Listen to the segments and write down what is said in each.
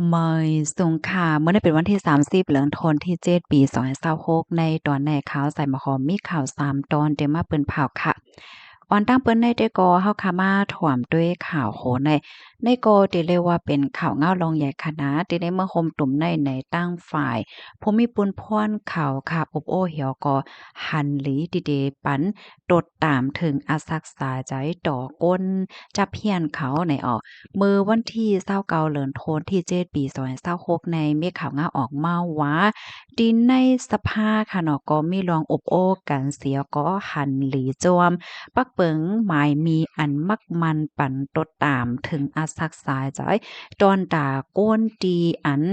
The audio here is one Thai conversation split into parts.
เมยสงค่ะเมื่อได้เป็นวันที่30เหลืองธันวาคมที่7ปี2026ในตอนในข่าวใส่หมอหอมมีข่าว3ตอนเดี๋ยวมาเปิ้นเผาค่ะออนตั้งเปิ้นในได้ก็เฮาค่ะมาถ่วมด้วยข่าวโหในก็ที่เรียกว่าเป็นข่าวเงาลองใหญ่คณะที่ได้เมื่อคมตุ่มในตั้งฝ่ายผู้มีปุนพ่วนข่าวค่ะอบโอ้เหี่ยวก็หันหลีดีเดปันตดตามถึงอาศักษาใจต่อก้นจับเฮียนเขาในออก มื้อวันที่29เดือนธันวาคมที่7ปี2026ในมีข่าวงาออกมาว่าดินในสภาค่ะเนาะก็มีรองอบโอ้กันเสียก็หันหลีจวมปักเปิงหมายมีอันมักมันปั่นตดตามถึงอาศักษาจ้อยตอนตาโก้นตีอัน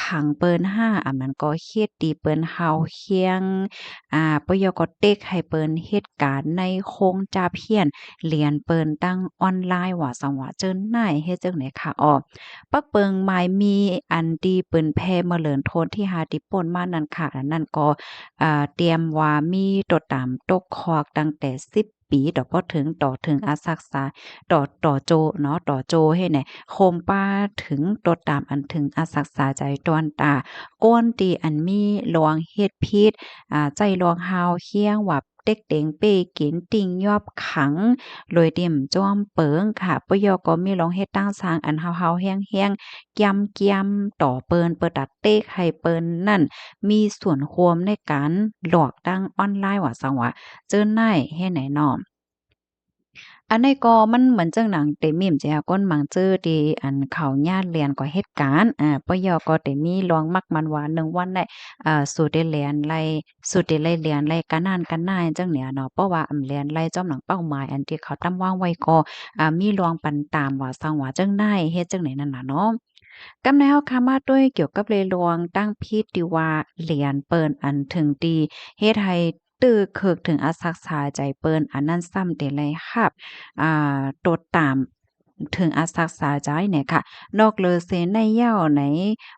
ขังเปิ้น5อันนั้นก็เฮ็ดตีเปิ้นเฮาเคียงปยก็เต็กให้เปิ้นเหตุการณ์ในโคงจาเพี้ยน เรียนเปิ้นตั้งออนไลน์ว่าสังว่าเจิ้นไหนเฮ็ดจั่งไหนค่ะอ้อปักเปิงหมายมีอันที่เปิ้นแพ่มาเลินโทนที่หาที่ป่นมานั่นค่ะอันนั้นก็เตรียมว่ามีโตดตามตกคอกตั้งแต่10ปีต่อพอถึงต่อถึงอาศักษาต่อโจเนาะต่อโจให้แหน่โคมป้าถึงโตดตามอันถึงอาศักษาใจตวนตาก้นตีอันมีลวงเฮ็ดพิษใจลวงฮาวเคียงว่าเต็กเต็งเป้กินติ่งยอบขัง โดยเดี่ยมจ้อมเปิงค่ะปยก็มีลองเฮ็ดตั้งสร้างอันเฮาๆแห้งๆเกียมต่อเปิ้นเปิดตัดเต้ให้เปิ้นนั่นมีส่วนควมในการหลอกตั้งออนไลน์ว่าซังว่าเจิ้นได้แฮ่ไหนน้อ อันนี้ก็มันเหมือนจังหนังเตมีมแจก้นมังจื้อที่อันเขาญาติเรียนก็เหตุการณ์ปยก็เตมีลวงมักมันว่า1วันได้สู่ได้เรียนไล่สู่ได้ไล่เรียนไล่กะนานกันนายจังเนี่ยเนาะเพราะว่าเรียนไล่จ้อมหนังเป้าหมายอันที่เขาตั้งวางไว้ก็มีลวงปันตามว่าซังว่าจังได๋เฮ็ดจังไหนนั่นน่ะเนาะ กำในเฮาค่ะมาด้วยเกี่ยวกับเรลวงตั้งพิธีว่าเหรียญเปิ้นอันถึงตีเฮ็ดให้ตื้อเคิกถึงอาศักษาใจเปิ้นอันนั้นซ้ำเตเลยครับตดตามถึงอาศักษาใจเนี่ยค่ะนอกเลยเสนในเหย้าไหน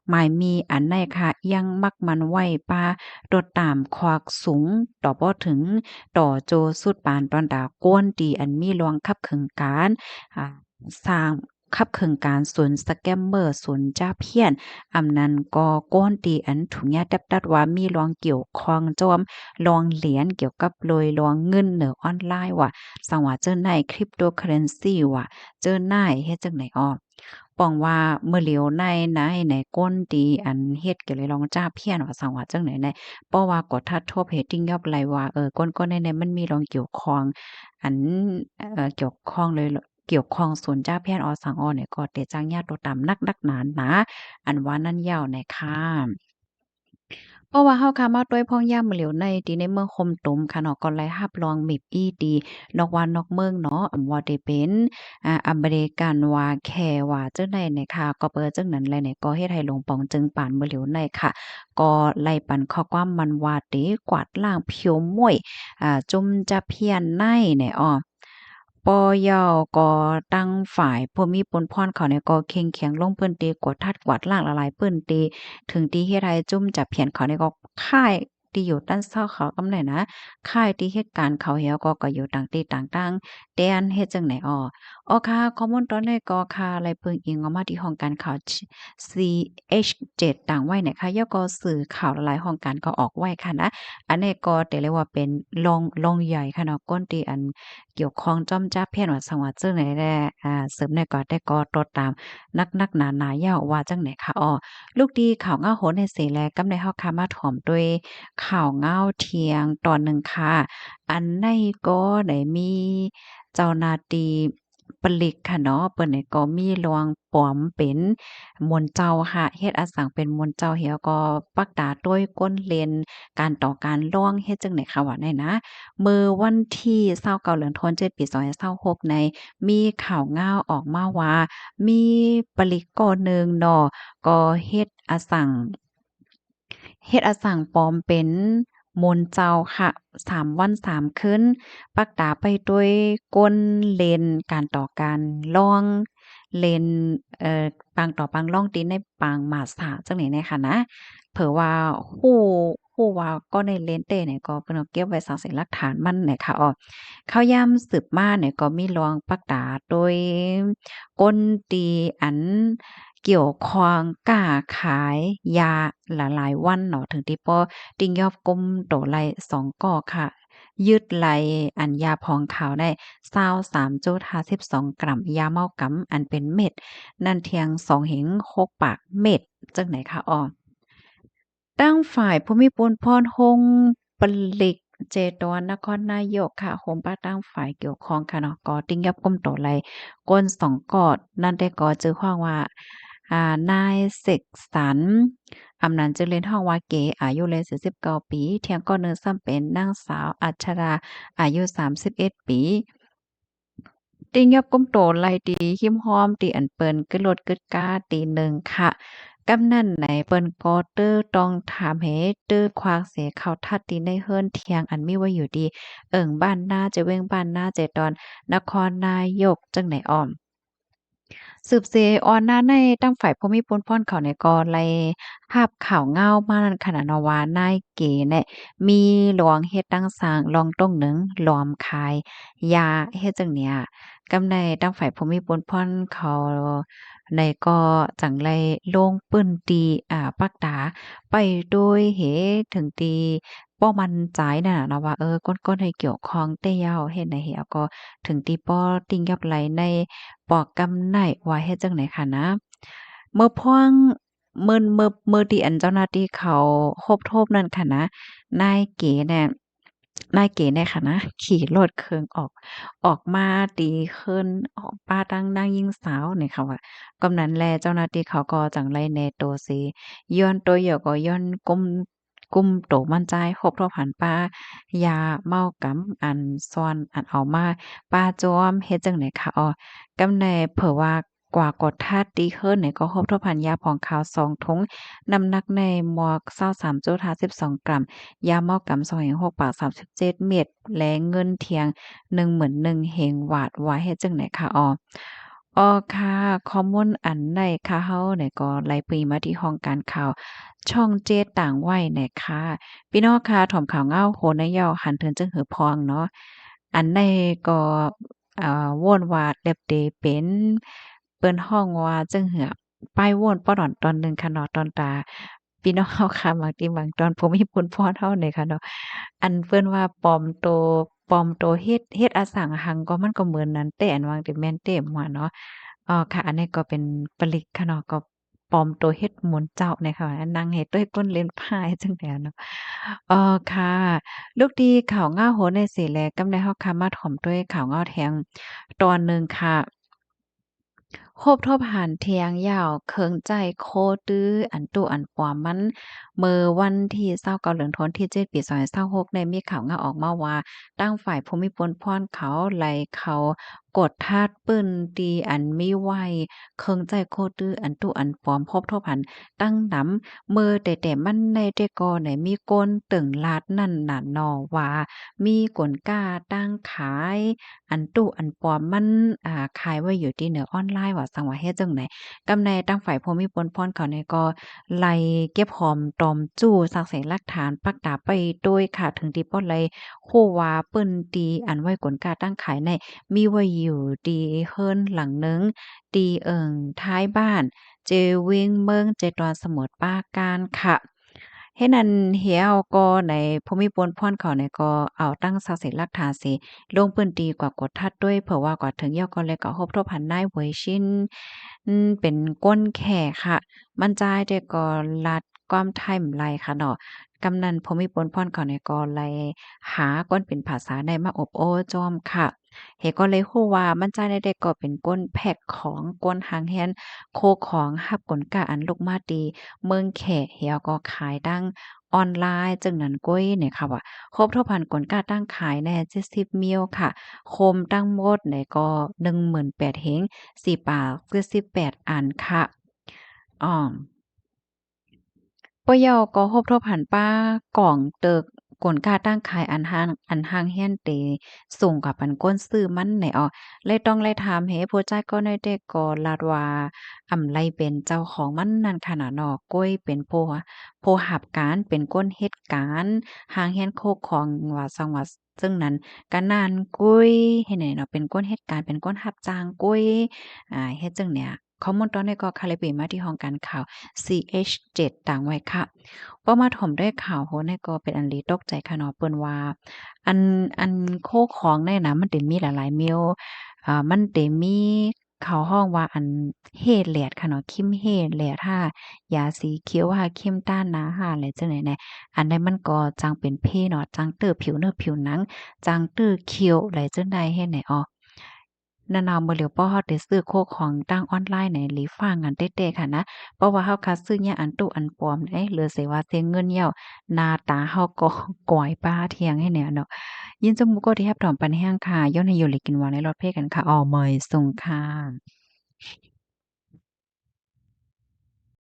หมายมีอันใดค่ะยังมักมันไว้ปาตดตามควักสูงต่อบ่ถึงต่อโจสุดปานตอนดาก้นตีอันมีลวงคับขึงการอ่าสร้าง คับเคิงการศูนย์สแกมเมอร์ศูนย์จ้าเพี้ยนอำนั้นก็โก้นตีอันถุงยาดัดว่ามีลองเกี่ยวข้องจอมลองเหรียญเกี่ยวกับโดยลองเงินเหนือออนไลน์ว่าสังว่าเจอใน Cryptocurrency ว่าเจอในเฮ็ดจังไหนอ้อป้องว่าเมื่อเหลียวในก้นตีอันเฮ็ดเกี่ยวเลยลองจ้าเพี้ยนว่าสังว่าจังไหนในเพราะว่าก็ทัดทบ heading ยอบไหลว่าก้นในมันมีลองเกี่ยวข้องอันเกี่ยวข้องเลย เกี่ยวข้องศูนย์จ้าแพทย์อสังออเนี่ยก็เตจังญาติโตตามนักหนาหนาอันว่านั่นยาวในค่ะเพราะว่าเฮาค่ะมาด้วยพ้องย่ำเหลียวในที่ในเมืองคมตุมค่ะเนาะก็ไล่รับรองมิบอีดีนอกวันนอกเมืองเนาะว่าได้เป็นอเมริกันว่าแค่ว่าจังได๋เนี่ยค่ะก็เปิดจังนั้นแลเนี่ยก็เฮ็ดให้ลงปองจึงปานบ่เหลียวในค่ะก็ไล่ปันข้อความมันว่าเตกวาดล้างเพียวม่วยจุมจะเพียนในเนี่ยอ้อ ปยก็ตั้งฝ่ายผู้มีปนพรเขาเนี่ยก็เข้งแข็งลงเปิ้นตีกวดทัดกวาดล้างละลายเปิ้นตีถึงตีเฮ็ดให้จุ่มจับเพียนเขาเนี่ยก็ค่ายที่อยู่ด้านเซาเขากำไหนนะค่ายที่เหตุการณ์เขาเหี่ยวก็อยู่ต่างที่ต่างๆแต่อันเฮ็ดจังไหนค่ะข้อมูลตอนนี้ก็ค่ะไล่เพิ่งอิงออกมาที่ห้องการข่าว CH7 ต่างไว้เนี่ยค่ะแล้วก็สื่อข่าวหลายๆห้องการก็ออกไว้ค่ะนะอันนี้ก็แต่เรียกว่าเป็นรองใหญ่ค่ะเนาะก้นที่อัน เกี่ยวข้องจ้อมจ้าเพี้ยนว่าสังว่าจั่งไหนแลเสริมในก็ได้ก็ตดตามนักหนาๆยาวว่าจั่งไหนคะลูกดีข่าวเงาโหนในเสแลกำในเฮาค่ะมาถ่อมด้วยข่าวเงาเที่ยงตอนหนึ่งค่ะอันในก็ได้มีเจ้าหน้าที่ปลิกค่ะเนาะเปิ้นนี่ก็มีลวงปลอมเป็นมนต์เจ้าค่ะเฮ็ดอาสังเป็นมนต์เจ้าเหี่ยวก็ปักตาด้วยก้นเลนการต่อการร้องเฮ็ดจั่งไหนคะว่าได้นะ เมื่อวันที่29เดือนธันวาคม7ปี2026ในมีข่าวง่าวออกมาว่ามีปลีกข้อหนึ่งเนาะก็เฮ็ดอาสั่งปลอมเป็นมนต์เจ้าค่ะ3วัน3คืนปักตาไปด้วยก้นเลนการต่อการร้องเลนปางต่อปางร้องตีในปางหมาสาจังนี้เนี่ยค่ะนะเผอว่าฮู้ว่าก็ในเลนเต้เนี่ยก็เพิ่นก็เก็บไว้สร้างเป็นหลักฐานมันเนี่ยค่ะข้าวยามสืบมาเนี่ยก็มีรองปักตาโดยก้นตีอัน เกี่ยวข้องกล้าขายยาหลายๆวันเนาะถึงที่ป้อติงยอบกุมโตไหล่2ก่อค่ะยึดไหลอันยาพองขาวได้23.52กรัมยาเมากำอันเป็นเม็ดนั่นเทียง2เหง6ปากเม็ดจังไหนคะอ้อตั้งฝ่ายภูมิพลพรฮงปลิกเจตวนนครนายกค่ะโฮมป้าตั้งฝ่ายเกี่ยวข้องค่ะเนาะก็ติ้งยับก้มโตไหลก้น2กอดนั่นได้ก็จื้อฮ้องว่า นายเสกสรรอำนันต์จึงเล่นห้องว่าเก๋อายุเลย49ปีเที่ยงก็เนื้อซ้ำเป็นนางสาวอัชราอายุ31ปีติงยอบก้มโตไล่ตีหิมห้อมตีอันเปิ้นกึดลดกึดก้าตีหนึ่งค่ะกำนันไหนเปิ้นก็เตื้อต้องถามให้เตื้อควากเสียเข้าทัดตีในเฮิรนเทียงอันมีไว้อยู่ดีบ้านนาจะเว้งบ้านนาเจตอนนครนายกจังไหนอ้อม สืบเสออนหน้าในตั้งฝ่ายภูมิพลพ่อนเขาในกอไล่ภาพข่าวเงามานั่นขนาดนว่านายเก๋เนี่ยมีหลวงเฮ็ดตั้งสร้างลองต้งหนึ่งหลอมขายยาเฮ็ดจังเนี่ยกำในตั้งฝ่ายภูมิพลพ่อนเขาในก็จังไลลงปื้นตีปักตาไปโดยเหถึงตีป้อมันใจน่ะเนาะว่าก้นๆให้เกี่ยวข้องแต่ยาวเฮ็ดให้เอาก็ถึงตีป้อติงยับไหลใน ปอกกำไนว่าเฮ็ดจั่งไหนค่ะนะเมื่อพ่วงเมื่อที่อันเจ้าหน้าที่เขาคบโทบนั่นค่ะนะนายเก๋เนี่ยนายเก๋เนี่ยค่ะนะขี่รถเคิงออกมาตีขึ้นออกป้าตั้งนางหญิงสาวเนี่ยค่ะว่ากำนั้นแลเจ้าหน้าที่เขาก็จั่งไลแหน่โตสิย้อนตัวเหยาก็ย้อนกุมโตมันใจครบทบหันป้ายาเมากำอันซ่อนอันเอามาป้าจอมเฮ็ดจั่งไหนคะอ้อ กำแหน่เผอว่ากว่ากดทาตีเคิรเนี่ยก็ครบถ้วนพันยาผ่องขาว2ถุงน้ำหนักในหมวก23.52กรัมยาเมากำ2.6ปาก37เม็ดและเงินเทียง11,000เฮงวาดว่าเฮ็ดจังไหนคะอ้อค่ะข้อมูลอันใดค่ะเฮาเนี่ยก็ไล่ปรีมาที่ห้องการข่าวช่องเจต่างวัยเนี่ยค่ะพี่น้องค่ะถ่อมข่าวเงาโหนยาวหันเทินจึงหือพองเนาะอันใดก็ โวนวาดเล็บเดเป็นเปิ้นฮ้องว่าจึงเหือป้ายโวนป้อดอนตอนหนึ่งค่ะเนาะตอนตาพี่น้องเฮาค่ะบางทีบางตอนผมมีพูนพ้อนเฮานี่ค่ะเนาะอันเพิ่นว่าปลอมโตเฮ็ดอสังหังก็มันก็เหมือนนั้นแต่อันวางที่แม่นเต็มว่าเนาะค่ะอันนี้ก็เป็นปลีกค่ะเนาะก็ปลอมตัวเฮ็ดหมุนเจ้าเนี่ยค่ะอันนางเฮ็ดด้วยก้นเล่นพายจังใดอะเนาะค่ะ ลูกดีข่าวง่าโหนในสิแลกำในเฮาค่ะมาถ่อมด้วยข่าวง่าแทงตอนหนึ่งค่ะโคบทบหันเทียงยาวเคิงใจโคตื้ออันตุอันปอมมันเมื่อวันที่29เดือนธันวาคมที่7ปี2026ได้มีข่าวง่าออกมาว่าตั้งฝ่ายภูมิพลพรเขาไหลเขากดทาดปื้นตีอันมีไว้เคิงใจโคตื้ออันตุอันปอมพบทบหันตั้งนำมือแต่มันในแต่ก่อไหนมีก้นตึงลาดนั่นน่ะเนาะว่ามีกลกล้าตั้งขายอันตุอันปลอมมันขายไว้อยู่ที่เหนือออนไลน์ว่าจั่งว่าเฮ็ดจั่งใดกำในตั้งฝ่ายภูมิพลพรเขาเนี่ยก็ไล่เก็บหอมตอมจู้ซักไสหลักฐานปักดาไปโดยค่ะถึงที่ปลดไล่ฮู้ว่าเปิ้นตีอันไว้กลกล้าตั้งขายในมีไว้อยู่ดีเฮิรนหลังหนึ่งตีท้ายบ้านเจวิงเมืองเจดอนสมุทรปราการค่ะ เฮ็ดนั้นเหี่ยวก็ในภูมิพลพรเขาเนี่ยก็เอาตั้งศักดิ์สิทธิ์หลักฐานสิลงพื้นที่กว่ากดทัดด้วยเผื่อว่ากว่าถึงยอก็เลยก็พบทบหันนายเวยชินเป็นก้นแขกค่ะมันจ่ายแต่ก็ลัดความไทม์ไลน์ค่ะเนาะกำนันภูมิพลพรเขาเนี่ยก็เลยหาก้นเป็นภาษาใดมาอบโอ้จอมค่ะเฮก็เลยฮู้ว่ามันจ่ายได้ก็เป็นก้นแพ็กของก้นหางแฮนโคของฮับกลกาอันลูกมาตีเมืองแขเหี่ยวก็ขายดัง ออนไลน์จึงนั้นก้อยเนี่ยค่ะว่าครบถ้วนพันกลกาตั้งขายแน่70มิลค่ะโคมตั้งหมดเนี่ยก็18,000เฮง4ปาก78อันค่ะอ้อ ปะเยาก็ฮบทบหันป้ากล่องเติกกลกาตั้งขายอันห้างเฮียนเตส่งกับปันก้นซื้อมันไหนอ้อเลยต้องเลยถามเฮผู้ใจายก็น้อยเด็กก็ลาดว่าไลเป็นเจ้าของมันนั่นขนาดนอก้อยเป็นผู้หับการเป็นก้นเฮ็ดการห้างเฮียนโคกของว่าจังหวัดซึ่งนั้นก็นานกุ้ยเฮ็ดไหนเนาะเป็นก้นเฮ็ดการเป็นก้นรับจ้างกุ้ยเฮ็ดจั่งเนี้ย ข้อมูลตอนนี้ก็คาลิเบรตมาที่ห้องการข่าว CH7 ต่างไว้ค่ะพอมาถมด้วยข่าวโหเนี่ยก็เป็นอันลีตกใจค่ะเนาะเปิ้นว่าอันโคของเนี่ยนะมันเต็มีหลายๆเมลมันเต็มีเขาห้องว่าอันเฮดแลดค่ะเนาะคิมเฮดแลดห้ายาสีเขียวหาคิมต้านนาหาอะไรจังไหนแหน่อันใดมันก็จังเป็นเพเนาะจังเตอผิวเนื้อผิวหนังจังเตอเขียวไหลจังใดเฮ็ดไหนอ้อ นานาบ่เหลียวป้อเฮาได้ซื้อโคของตั้งออนไลน์ในหลีฟ้างันเต๊ะๆค่ะนะเพราะว่าเฮาคัดซื้อเนี่ยอันตุอันปลอมเอ๊ะเหลือเสียว่าเสียเงินเหี่ยวหน้าตาเฮาก็ก๋อยป้าเที่ยงให้แหน่เนาะยินจมูกก็ที่แฮบถอมปันแห้งค่ะย้อนให้อยู่เลยกินหวานในรถเพกันค่ะอ้อเมยส่งค่ะ